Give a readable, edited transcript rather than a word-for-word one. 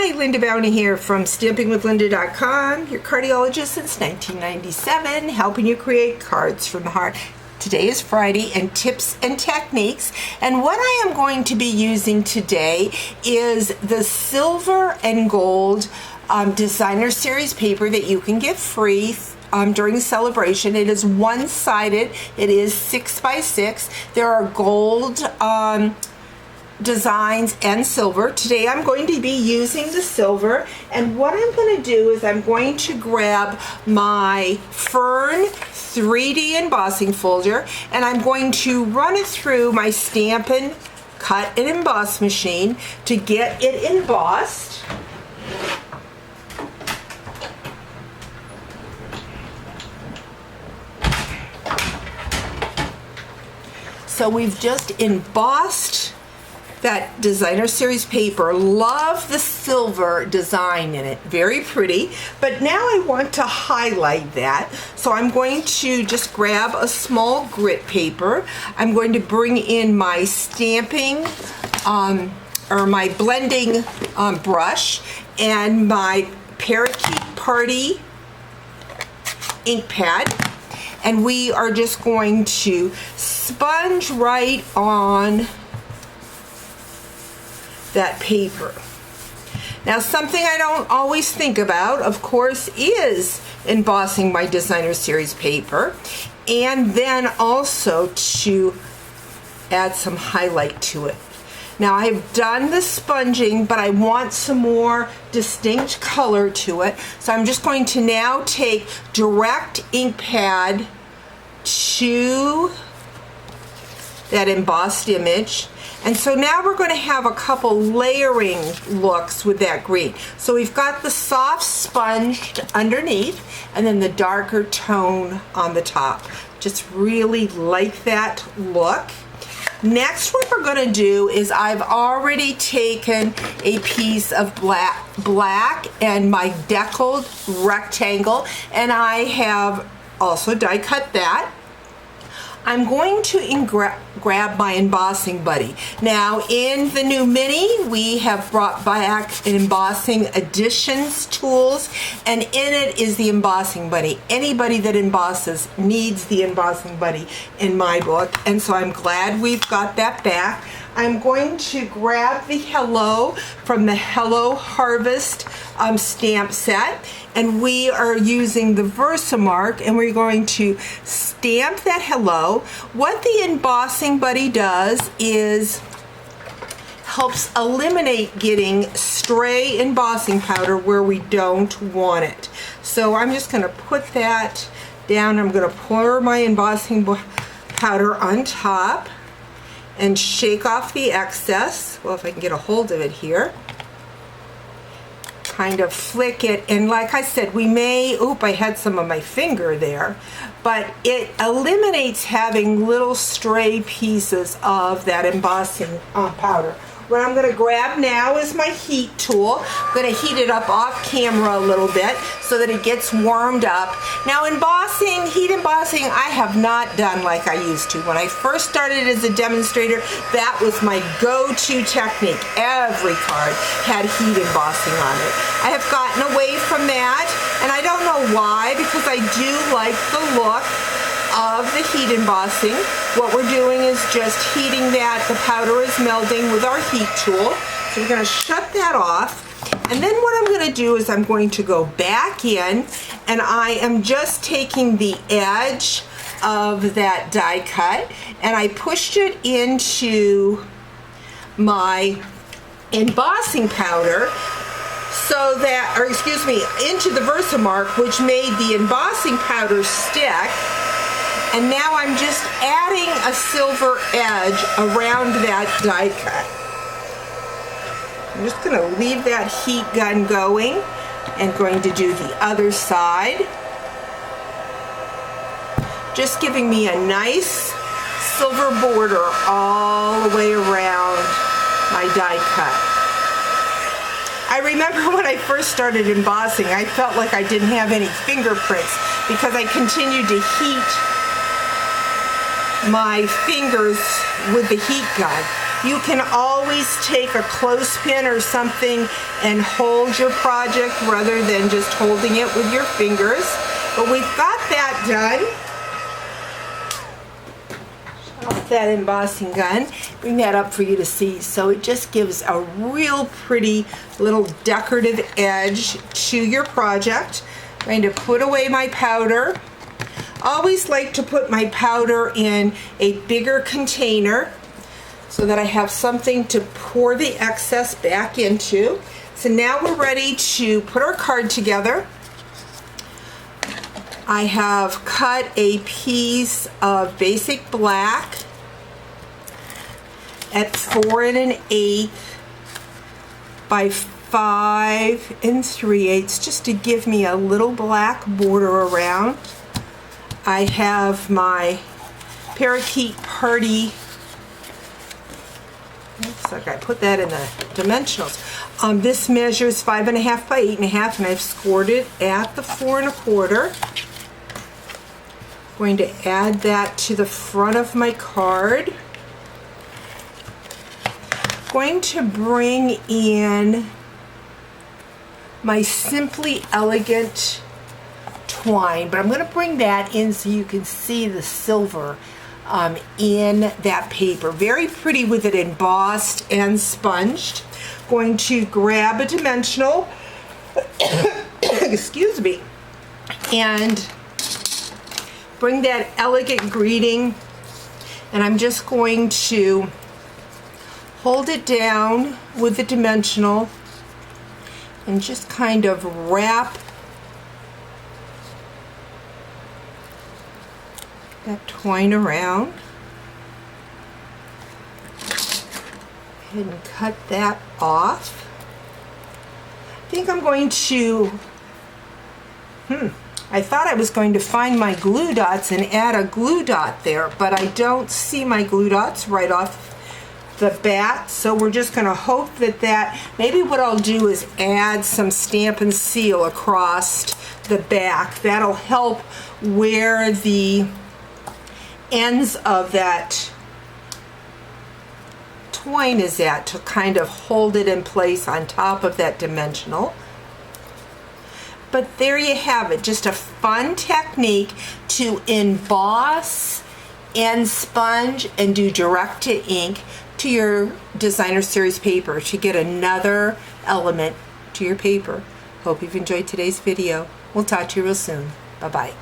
Hi, Linda Bowney here from stampingwithlinda.com, your cardiologist since 1997, helping you create cards from the heart. Today is Friday and tips and techniques, and what I am going to be using today is the silver and gold designer series paper that you can get free during the celebration. It is one-sided. It is 6 by 6. There are gold designs and silver. Today I'm going to be using the silver, and what I'm going to do is I'm going to grab my Fern 3D embossing folder and I'm going to run it through my Stampin' Cut and Emboss machine to get it embossed. So we've just embossed that designer series paper. Love the silver design in it, very pretty, but now I want to highlight that, so I'm going to just grab a small grit paper. I'm going to bring in my stamping or my blending brush and my Parakeet Party ink pad, and we are just going to sponge right on that paper. Now, something I don't always think about, of course, is embossing my designer series paper, and then also to add some highlight to it. Now, I've done the sponging, but I want some more distinct color to it, so I'm just going to now take direct ink pad to that embossed image. And so now we're going to have a couple layering looks with that green. So we've got the soft sponged underneath and then the darker tone on the top. Just really like that look. Next, what we're going to do is I've already taken a piece of black and my deckled rectangle, and I have also die cut that. I'm going to grab my embossing buddy. Now, in the new mini, we have brought back embossing additions tools, and in it is the embossing buddy. Anybody that embosses needs the embossing buddy in my book, and so I'm glad we've got that back. I'm going to grab the Hello from the Hello Harvest stamp set, and we are using the Versamark, and we're going to stamp that Hello. What the embossing buddy does is helps eliminate getting stray embossing powder where we don't want it. So I'm just going to put that down. I'm going to pour my embossing powder on top and shake off the excess. Well, if I can get a hold of it here. Kind of flick it, and like I said, we may, oop, I had some of my finger there, but it eliminates having little stray pieces of that embossing powder. What I'm going to grab now is my heat tool. I'm going to heat it up off camera a little bit so that it gets warmed up. Now, embossing, heat embossing, I have not done like I used to. When I first started as a demonstrator, that was my go-to technique. Every card had heat embossing on it. I have gotten away from that, and I don't know why, because I do like the look of the heat embossing. What we're doing is just heating that. The powder is melting with our heat tool. So we're going to shut that off. And then what I'm going to do is I'm going to go back in, and I am just taking the edge of that die cut, and I pushed it into my embossing powder, so that, or excuse me, into the Versamark, which made the embossing powder stick. And now I'm just adding a silver edge around that die cut. I'm just going to leave that heat gun going and going to do the other side. Just giving me a nice silver border all the way around my die cut. I remember when I first started embossing, I felt like I didn't have any fingerprints because I continued to heat my fingers with the heat gun. You can always take a clothespin or something and hold your project rather than just holding it with your fingers. But we've got that done. Shut off that embossing gun. Bring that up for you to see. So it just gives a real pretty little decorative edge to your project. I'm going to put away my powder. Always like to put my powder in a bigger container so that I have something to pour the excess back into. So now we're ready to put our card together. I have cut a piece of basic black at 4 1/8 by 5 3/8 just to give me a little black border around. I have my Parakeet Party. Looks like I put that in the dimensionals. This measures 5 1/2 by 8 1/2, and I've scored it at the 4 1/4. Going to add that to the front of my card. Going to bring in my Simply Elegant twine, but I'm going to bring that in so you can see the silver in that paper. Very pretty with it embossed and sponged. Going to grab a dimensional, excuse me, and bring that elegant greeting, and I'm just going to hold it down with the dimensional and just kind of wrap that twine around. Go ahead and cut that off. I think I'm going to, I thought I was going to find my glue dots and add a glue dot there, but I don't see my glue dots right off the bat, so we're just going to hope that maybe what I'll do is add some Stamp and Seal across the back. That'll help where the ends of that twine is at to kind of hold it in place on top of that dimensional. But there you have it, just a fun technique to emboss and sponge and do direct to ink to your designer series paper to get another element to your paper. Hope you've enjoyed today's video. We'll talk to you real soon. Bye-bye.